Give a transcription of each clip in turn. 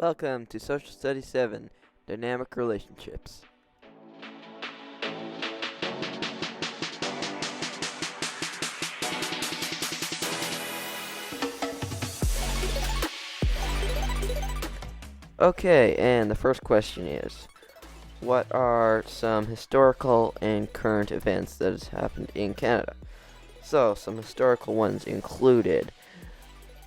Welcome to Social Studies 7 Dynamic Relationships. Okay, and the first question is, what are some historical and current events that has happened in Canada? So, some historical ones included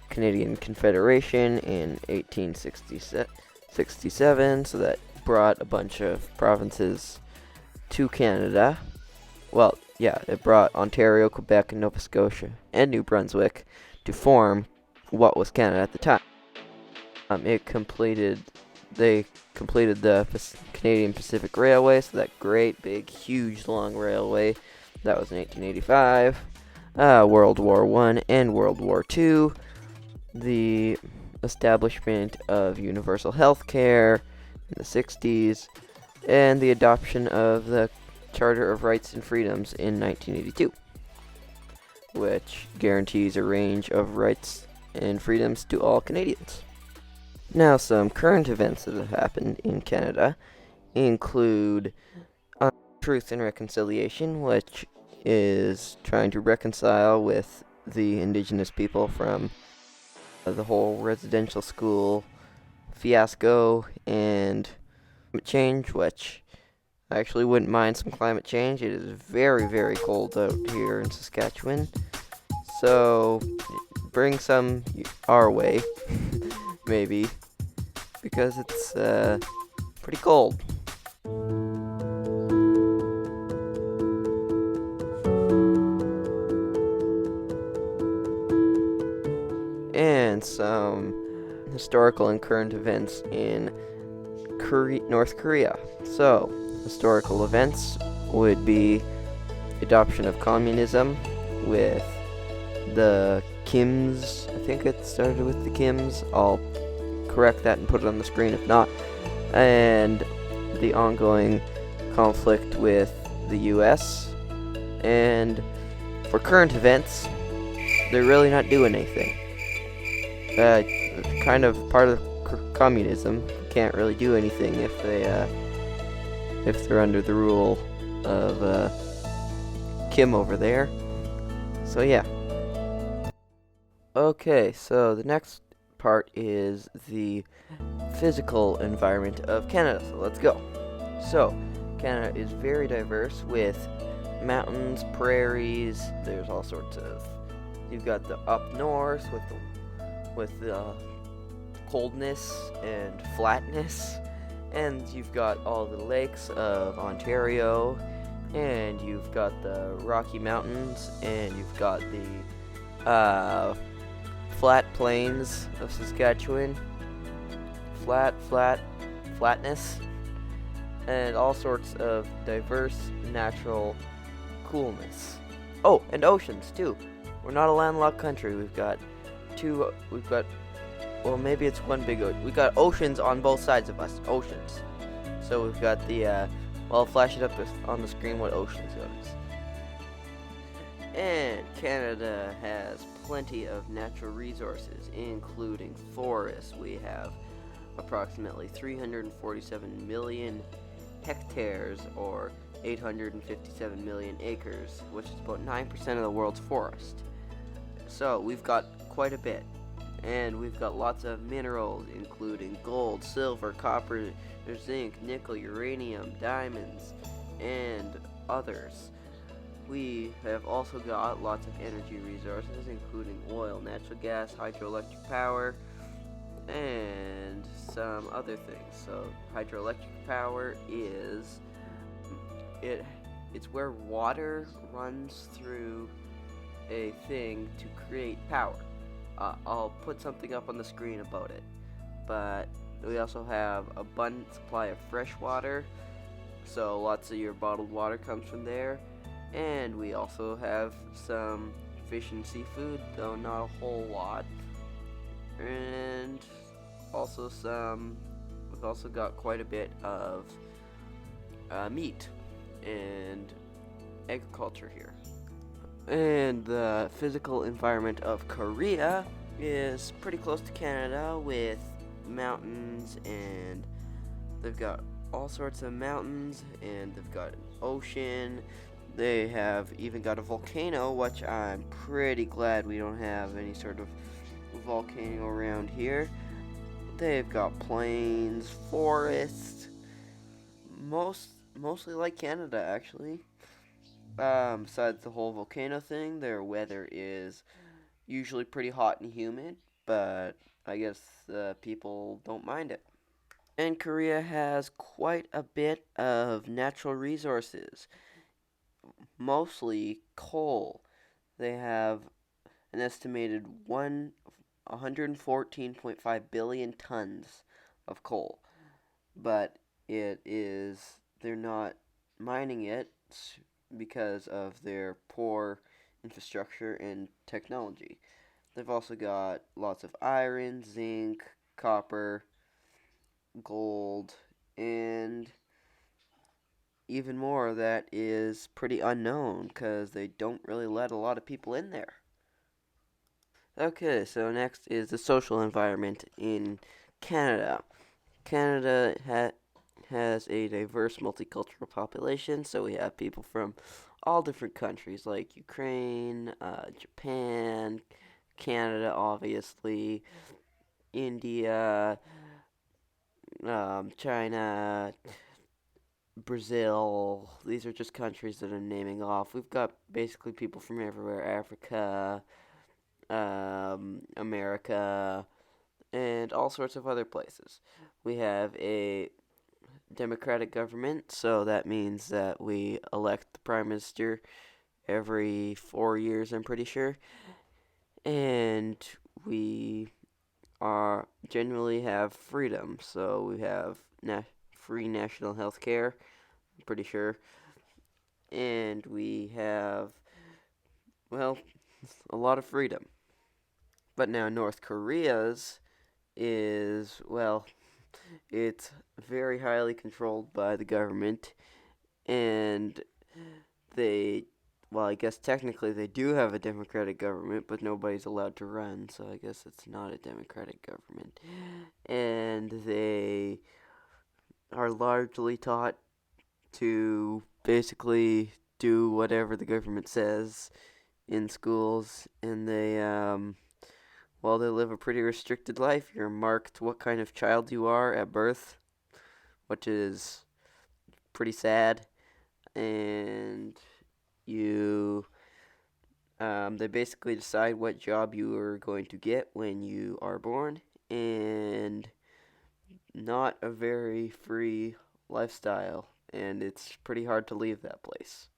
Canadian Confederation in 1867, so that brought a bunch of provinces to Canada. Well, yeah, it brought Ontario, Quebec, and Nova Scotia, and New Brunswick to form what was Canada at the time. They completed the Canadian Pacific Railway, so that great, big, huge, long railway. That was in 1885. World War I and World War II. The establishment of universal health care in the 60s. And the adoption of the Charter of Rights and Freedoms in 1982, which guarantees a range of rights and freedoms to all Canadians. Now, some current events that have happened in Canada include Truth and Reconciliation, which is trying to reconcile with the Indigenous people from the whole residential school fiasco, and climate change, which I actually wouldn't mind some climate change. It is very, very cold out here in Saskatchewan, so bring some our way, maybe, because it's pretty cold. And some historical and current events in North Korea. So, historical events would be adoption of communism with the Kims. I think it started with the Kims. I'll correct that and put it on the screen if not. And the ongoing conflict with the US. And for current events, they're really not doing anything. Kind of part of communism. Can't really do anything if they're under the rule of Kim over there. So yeah. Okay, so the next part is the physical environment of Canada. So let's go. So Canada is very diverse with mountains, prairies. There's all sorts of. You've got the up north with the coldness and flatness, and you've got all the lakes of Ontario, and you've got the Rocky Mountains, and you've got the flat plains of Saskatchewan, flatness, and all sorts of diverse natural coolness. Oh, and oceans too. We're not a landlocked country. Well, maybe it's one big ocean. We've got oceans on both sides of us. Oceans. So we've got the, I'll flash it up on the screen what oceans is. And Canada has plenty of natural resources, including forests. We have approximately 347 million hectares, or 857 million acres, which is about 9% of the world's forest. So we've got quite a bit. And we've got lots of minerals, including gold, silver, copper, zinc, nickel, uranium, diamonds, and others. We have also got lots of energy resources, including oil, natural gas, hydroelectric power, and some other things. So hydroelectric power is it's where water runs through a thing to create power. I'll put something up on the screen about it. But we also have abundant supply of fresh water, so lots of your bottled water comes from there. And we also have some fish and seafood, though not a whole lot. And also we've also got quite a bit of meat and agriculture here. And the physical environment of Korea is pretty close to Canada, with mountains, and they've got all sorts of mountains, and they've got an ocean. They have even got a volcano, which I'm pretty glad we don't have any sort of volcano around here. They've got plains, forests, mostly like Canada actually. Besides the whole volcano thing, their weather is usually pretty hot and humid, but I guess people don't mind it. And Korea has quite a bit of natural resources, mostly coal. They have an estimated 114.5 billion tons of coal, but they're not mining it because of their poor infrastructure and technology. They've also got lots of iron, zinc, copper, gold, and even more that is pretty unknown because they don't really let a lot of people in there. Okay, so next is the social environment in Canada. Canada has a diverse multicultural population, so we have people from all different countries like Ukraine, Japan, Canada, obviously, India, China, Brazil. These are just countries that I'm naming off. We've got basically people from everywhere: Africa, America, and all sorts of other places. We have a democratic government, so that means that we elect the prime minister every 4 years, I'm pretty sure. And we are generally have freedom, so we have free national health care, I'm pretty sure. And we have, well, a lot of freedom. But now North Korea's is, well, it's very highly controlled by the government, and they, well, I guess technically they do have a democratic government, but nobody's allowed to run, so I guess it's not a democratic government. And they are largely taught to basically do whatever the government says in schools, and well, they live a pretty restricted life. You're marked what kind of child you are at birth, which is pretty sad, and you they basically decide what job you are going to get when you are born, and not a very free lifestyle, and it's pretty hard to leave that place.